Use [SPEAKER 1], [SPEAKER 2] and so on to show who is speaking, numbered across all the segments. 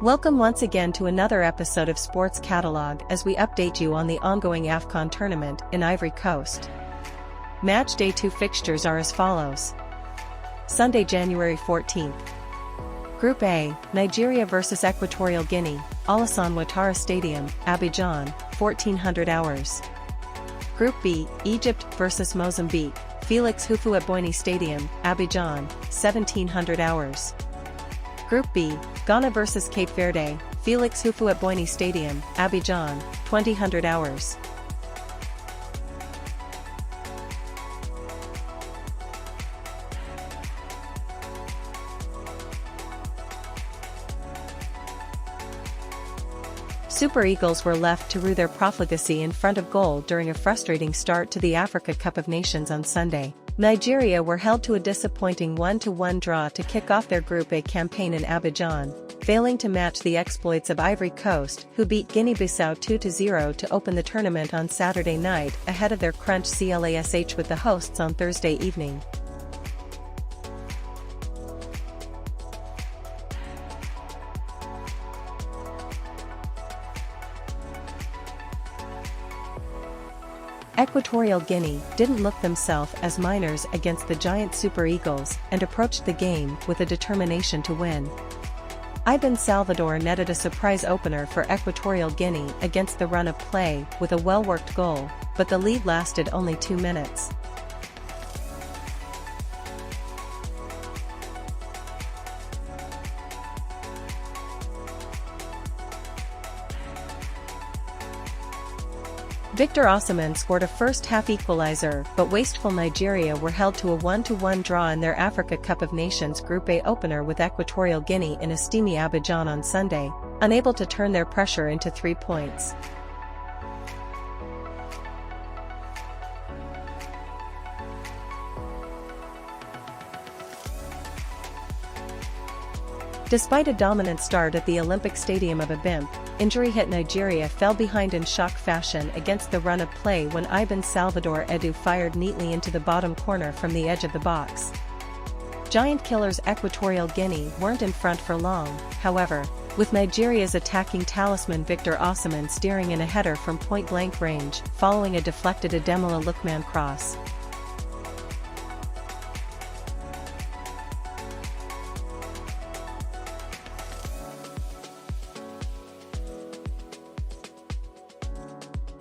[SPEAKER 1] Welcome once again to another episode of Sports Catalog as we update you on the ongoing Afcon tournament in Ivory Coast. Match Day 2 fixtures are as follows. Sunday, January 14th. Group A, Nigeria vs Equatorial Guinea, Alassane Ouattara Stadium, Abidjan, 1400 hours. Group B, Egypt vs Mozambique, Felix Houphouët-Boigny Stadium, Abidjan, 1700 hours. Group B, Ghana vs Cape Verde, Felix Houphouët-Boigny Stadium, Abidjan, 2000 hours. Super Eagles were left to rue their profligacy in front of goal during a frustrating start to the Africa Cup of Nations on Sunday. Nigeria were held to a disappointing 1-1 draw to kick off their Group A campaign in Abidjan, failing to match the exploits of Ivory Coast, who beat Guinea-Bissau 2-0 to open the tournament on Saturday night ahead of their crunch clash with the hosts on Thursday evening. Equatorial Guinea didn't look themselves as minors against the giant Super Eagles and approached the game with a determination to win. Ibn Salvador netted a surprise opener for Equatorial Guinea against the run of play with a well-worked goal, but the lead lasted only 2 minutes. Victor Osimhen scored a first-half equalizer, but wasteful Nigeria were held to a 1-1 draw in their Africa Cup of Nations Group A opener with Equatorial Guinea in a steamy Abidjan on Sunday, unable to turn their pressure into 3 points. Despite a dominant start at the Olympic Stadium of Abimpe, injury-hit Nigeria fell behind in shock fashion against the run of play when Ibn Salvador Edu fired neatly into the bottom corner from the edge of the box. Giant killers Equatorial Guinea weren't in front for long, however, with Nigeria's attacking talisman Victor Osimhen steering in a header from point-blank range following a deflected Ademola Lookman cross.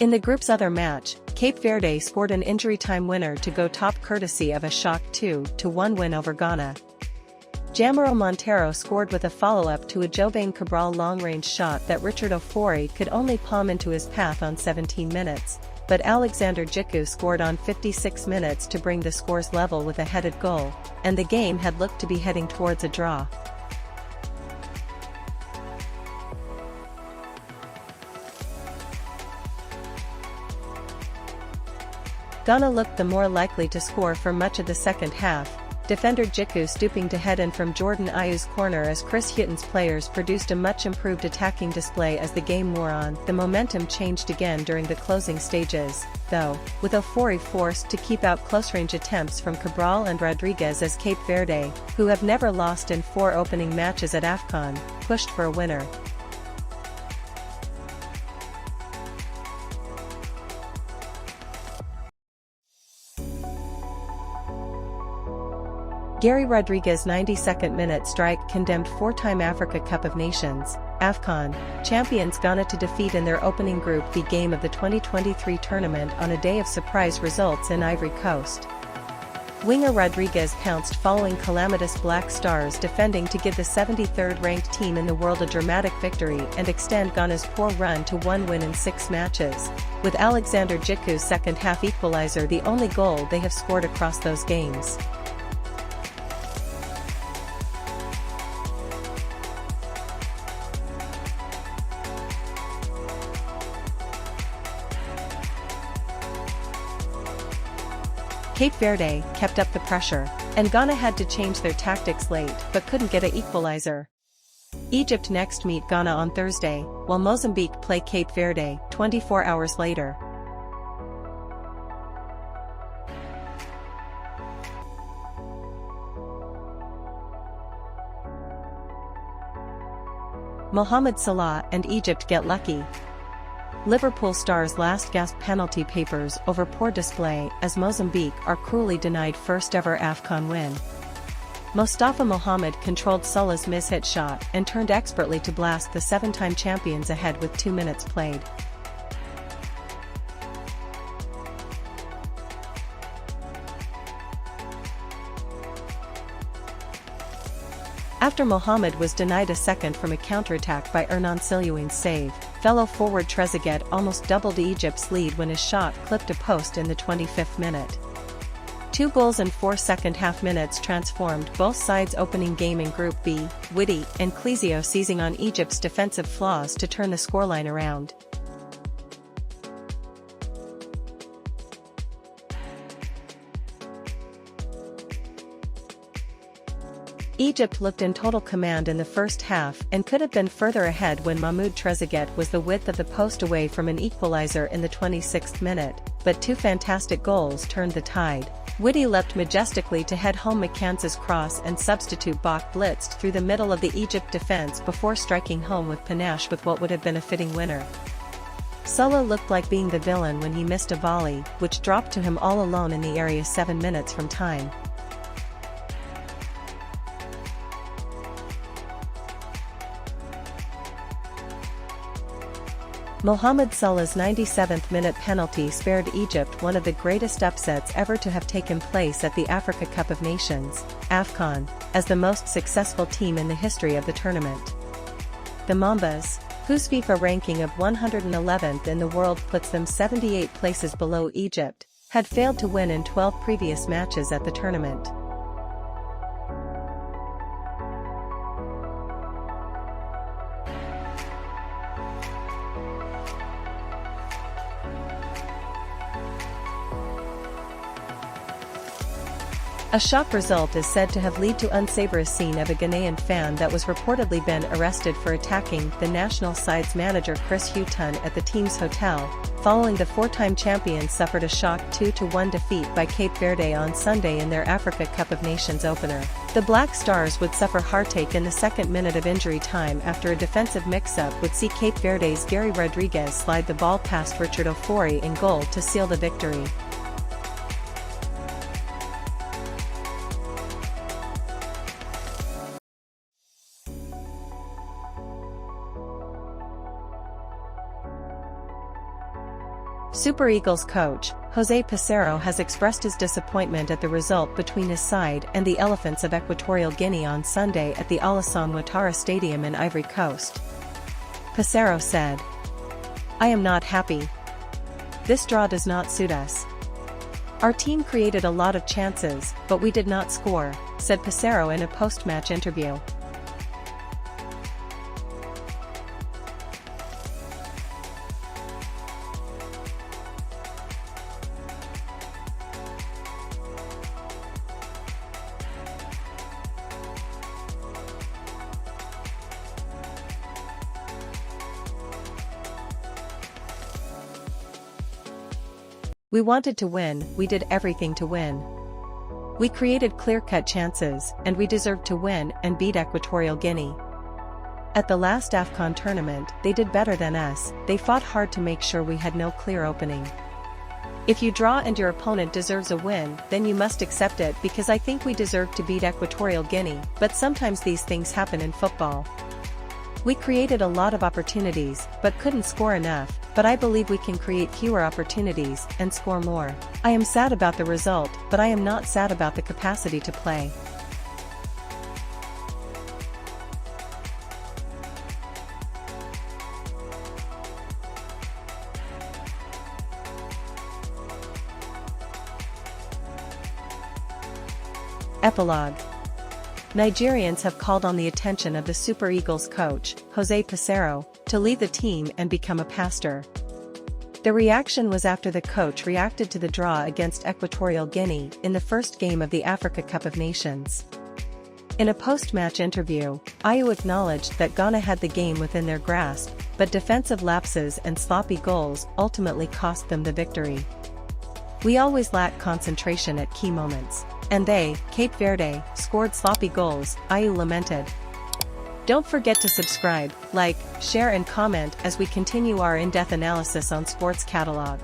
[SPEAKER 1] In the group's other match, Cape Verde scored an injury-time winner to go top courtesy of a shock 2-1 win over Ghana. Jamiro Montero scored with a follow-up to a Jobane Cabral long-range shot that Richard Ofori could only palm into his path on 17 minutes, but Alexander Djiku scored on 56 minutes to bring the scores level with a headed goal, and the game had looked to be heading towards a draw. Ghana looked the more likely to score for much of the second half, defender Djiku stooping to head in from Jordan Ayew's corner as Chris Hughton's players produced a much improved attacking display as the game wore on. The momentum changed again during the closing stages, though, with Ofori forced to keep out close-range attempts from Cabral and Rodriguez as Cape Verde, who have never lost in 4 opening matches at Afcon, pushed for a winner. Gary Rodriguez's 92nd minute strike condemned 4-time Africa Cup of Nations, Afcon, champions Ghana to defeat in their opening Group B game of the 2023 tournament on a day of surprise results in Ivory Coast. Winger Rodriguez pounced following calamitous Black Stars defending to give the 73rd ranked team in the world a dramatic victory and extend Ghana's poor run to 1 win in 6 matches, with Alexander Djiku's second-half equalizer the only goal they have scored across those games. Cape Verde kept up the pressure, and Ghana had to change their tactics late but couldn't get an equalizer. Egypt next meet Ghana on Thursday, while Mozambique play Cape Verde 24 hours later. Mohamed Salah and Egypt get lucky. Liverpool stars last-gasp penalty papers over poor display as Mozambique are cruelly denied first-ever Afcon win. Mostafa Mohamed controlled Salah's miss-hit shot and turned expertly to blast the seven-time champions ahead with 2 minutes played. After Mohamed was denied a second from a counterattack by Hernan Siluane's save, fellow forward Trezeguet almost doubled Egypt's lead when his shot clipped a post in the 25th minute. 2 goals in 4 second-half minutes transformed both sides' opening game in Group B, Witty and Clezio seizing on Egypt's defensive flaws to turn the scoreline around. Egypt looked in total command in the first half and could have been further ahead when Mahmoud Trezeguet was the width of the post away from an equalizer in the 26th minute, but 2 fantastic goals turned the tide. Witty leapt majestically to head home McCann's cross and substitute Bach blitzed through the middle of the Egypt defense before striking home with panache with what would have been a fitting winner. Salah looked like being the villain when he missed a volley, which dropped to him all alone in the area 7 minutes from time. Mohamed Salah's 97th minute penalty spared Egypt one of the greatest upsets ever to have taken place at the Africa Cup of Nations, Afcon, as the most successful team in the history of the tournament. The Mambas, whose FIFA ranking of 111th in the world puts them 78 places below Egypt, had failed to win in 12 previous matches at the tournament. A shock result is said to have led to unsavory scene of a Ghanaian fan that was reportedly been arrested for attacking the national side's manager Chris Hughton at the team's hotel, following the 4-time champions suffered a shock 2-1 defeat by Cape Verde on Sunday in their Africa Cup of Nations opener. The Black Stars would suffer heartache in the second minute of injury time after a defensive mix-up would see Cape Verde's Gary Rodriguez slide the ball past Richard Ofori in goal to seal the victory. Super Eagles coach, José Peseiro has expressed his disappointment at the result between his side and the Elephants of Equatorial Guinea on Sunday at the Alassane Ouattara Stadium in Ivory Coast. Peseiro said, "I am not happy. This draw does not suit us. Our team created a lot of chances, but we did not score," said Peseiro in a post-match interview. We wanted to win, we did everything to win. We created clear-cut chances, and we deserved to win and beat Equatorial Guinea. At the last Afcon tournament, they did better than us, they fought hard to make sure we had no clear opening. If you draw and your opponent deserves a win, then you must accept it because I think we deserved to beat Equatorial Guinea, but sometimes these things happen in football. We created a lot of opportunities, but couldn't score enough, but I believe we can create fewer opportunities and score more. I am sad about the result, but I am not sad about the capacity to play. Epilogue. Nigerians have called on the attention of the Super Eagles coach, José Peseiro, to leave the team and become a pastor. The reaction was after the coach reacted to the draw against Equatorial Guinea in the first game of the Africa Cup of Nations. In a post-match interview, Ayew acknowledged that Ghana had the game within their grasp, but defensive lapses and sloppy goals ultimately cost them the victory. "We always lack concentration at key moments. And they, Cape Verde, scored sloppy goals," Ayew lamented. Don't forget to subscribe, like, share and comment as we continue our in-depth analysis on Sports Catalog.